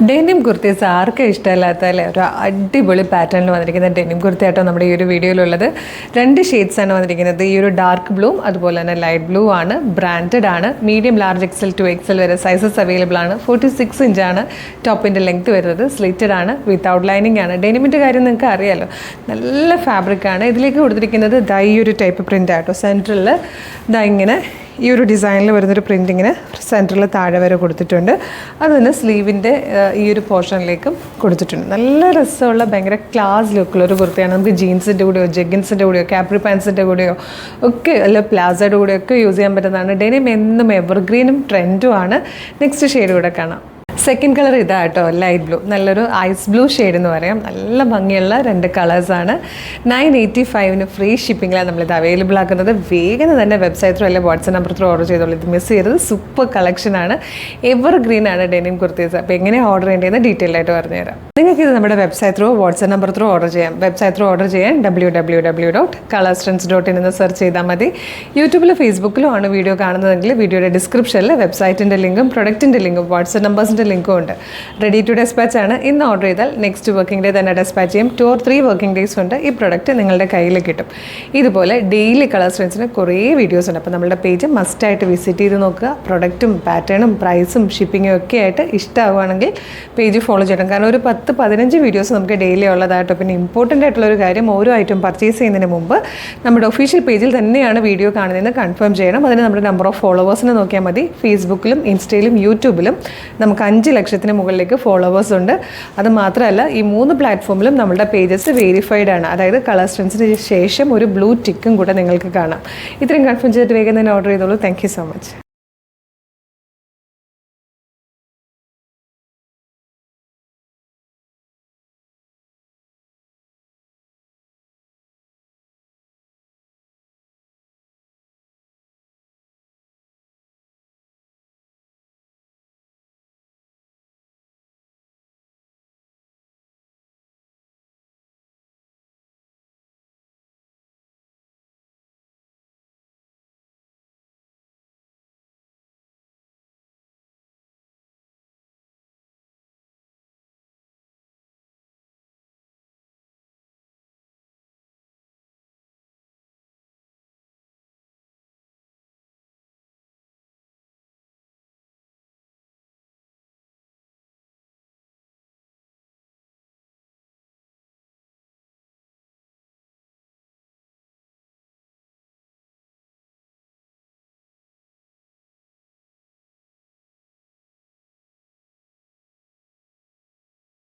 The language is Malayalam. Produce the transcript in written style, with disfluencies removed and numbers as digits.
ഡെനിം കുർത്തീസ് ആർക്കും ഇഷ്ടമല്ലാത്തല്ലേ ഒരു അടിപൊളി പാറ്റേണിൽ വന്നിരിക്കുന്ന ഡെനിം കുർത്തിയായിട്ടോ നമ്മുടെ ഈ ഒരു വീഡിയോയിലുള്ളത്. 2 ഷെയ്ഡ്സാണ് വന്നിരിക്കുന്നത്. ഈ ഒരു ഡാർക്ക് ബ്ലൂവും അതുപോലെ തന്നെ ലൈറ്റ് ബ്ലൂ ആണ്. ബ്രാൻഡഡ് ആണ്. Medium large XL to XL വരെ സൈസസ് അവൈലബിൾ ആണ്. 46 ഇഞ്ചാണ് ടോപ്പിൻ്റെ ലെങ്ത് വരുന്നത്. സ്ലിറ്റഡ് ആണ്, വിത്തൗട്ട് ലൈനിങ് ആണ്. ഡെനിമിൻ്റെ കാര്യം നിങ്ങൾക്ക് അറിയാമല്ലോ, നല്ല ഫാബ്രിക് ആണ്. ഇതിലേക്ക് കൊടുത്തിരിക്കുന്നത് ഈ ഒരു ടൈപ്പ് പ്രിൻ്റ് ആട്ടോ. സെൻറ്ററിൽ ഇങ്ങനെ ഈ ഒരു ഡിസൈനിൽ വരുന്നൊരു പ്രിൻ്റ് ഇങ്ങനെ സെൻറ്ററിൽ താഴെ വരെ കൊടുത്തിട്ടുണ്ട്. അതുതന്നെ സ്ലീവിൻ്റെ ഈ ഒരു പോർഷനിലേക്കും കൊടുത്തിട്ടുണ്ട്. നല്ല രസമുള്ള ഭയങ്കര ക്ലാസ് ലുക്കുള്ള ഒരു കുർത്തിയാണ്. നമുക്ക് ജീൻസിൻ്റെ കൂടെയോ ജെഗിൻസിൻ്റെ കൂടെയോ കാപ്രി പാൻസിൻ്റെ കൂടെയോ ഒക്കെ അല്ല പ്ലാസോയുടെ കൂടെയോ ഒക്കെ യൂസ് ചെയ്യാൻ പറ്റുന്നതാണ്. ഡെനിം എന്നും എവർഗ്രീനും ട്രെൻഡും ആണ്. നെക്സ്റ്റ് ഷെയ്ഡ് കൂടെ കാണാം. സെക്കൻഡ് കളർ ഇതാട്ടോ, ലൈറ്റ് ബ്ലൂ, നല്ലൊരു ഐസ് ബ്ലൂ ഷെയ്ഡ് എന്ന് പറയാം. നല്ല ഭംഗിയുള്ള 2 കളേഴ്സാണ്. 985 ഫ്രീ ഷിപ്പിങ്ങിലാണ് നമ്മളിത് അവൈലബിൾ ആക്കുന്നത്. വേഗം തന്നെ വെബ്സൈറ്റ് ത്രൂ അല്ലെങ്കിൽ വാട്സ്ആപ്പ് നമ്പർ ത്രൂ ഓർഡർ ചെയ്തോളൂ. ഇത് മിസ് ചെയ്തത് സൂപ്പർ കളക്ഷനാണ്. എവർഗ്രീൻ ആണ് ഡെനിം കുർത്തീസ്. അപ്പോൾ എങ്ങനെയാണ് ഓർഡർ ചെയ്യേണ്ടതെന്ന് ഡീറ്റെയിൽ ആയിട്ട് പറഞ്ഞുതരാം. നിങ്ങൾക്ക് ഇത് നമ്മുടെ website through WhatsApp number through order ചെയ്യാം. വെബ്സൈറ്റ് ത്രൂ ഓർഡർ ചെയ്യാൻ www.colorstrends.in എന്ന് സെർച്ച് ചെയ്താൽ മതി. യൂട്യൂബിലും ഫേസ്ബുക്കിലും ആണ് വീഡിയോ കാണുന്നതെങ്കിൽ വീഡിയോയുടെ ഡിസ്ക്രിപ്ഷനിൽ വെബ്സൈറ്റിൻ്റെ ലിങ്കും പ്രൊഡക്റ്റിൻ്റെ ലിങ്കും വാട്സ്ആപ്പ് നമ്പേഴ്സിൻ്റെ ലിങ്കും ഉണ്ട്. റെഡി ടു ഡെസ്പാച്ച് ആണ്. ഇന്ന് ഓർഡർ ചെയ്താൽ നെക്സ്റ്റ് വർക്കിംഗ് ഡേ തന്നെ ഡെസ്പാച്ച് ചെയ്യും. 2 or 3 വർക്കിംഗ് ഡേയ്സ് കൊണ്ട് ഈ പ്രൊഡക്റ്റ് നിങ്ങളുടെ കയ്യിൽ കിട്ടും. ഇതുപോലെ ഡെയിലി കളർ സ്ട്രെൻസിന് കുറേ വീഡിയോസ് ഉണ്ട്. അപ്പോൾ നമ്മുടെ പേജ് മസ്റ്റായിട്ട് വിസിറ്റ് ചെയ്ത് നോക്കുക. പ്രൊഡക്റ്റും പാറ്റേണും പ്രൈസും ഷിപ്പിങ്ങും ഒക്കെ ആയിട്ട് ഇഷ്ടമാവുകയാണെങ്കിൽ പേജ് ഫോളോ ചെയ്യണം. കാരണം ഒരു 10-15 വീഡിയോസ് നമുക്ക് ഡെയിലി ഉള്ളതായിട്ടോ. പിന്നെ ഇമ്പോർട്ടൻ്റ് ആയിട്ടുള്ളൊരു കാര്യം, ഓരോ ഐറ്റം പർച്ചേസ് ചെയ്യുന്നതിന് മുമ്പ് നമ്മുടെ ഒഫീഷ്യൽ പേജിൽ തന്നെയാണ് വീഡിയോ കാണുന്നതെന്ന് കൺഫേം ചെയ്യണം. അതിന് നമ്മുടെ നമ്പർ ഓഫ് ഫോളോവേഴ്സിനെ നോക്കിയാൽ മതി. ഫേസ്ബുക്കിലും ഇൻസ്റ്റയിലും യൂട്യൂബിലും നമുക്ക് 5 ലക്ഷത്തിന് മുകളിലേക്ക് ഫോളോവേഴ്സ് ഉണ്ട്. അത് മാത്രമല്ല ഈ 3 പ്ലാറ്റ്ഫോമിലും നമ്മുടെ പേജസ് വെരിഫൈഡ് ആണ്. അതായത് കളർ സ്ട്രെൻസിന് ശേഷം ഒരു ബ്ലൂ ടിക്കും കൂടെ നിങ്ങൾക്ക് കാണാം. ഇത്രയും കൺഫേം ചെയ്തിട്ട് വേഗം തന്നെ ഓർഡർ ചെയ്തോളൂ. Thank you so much.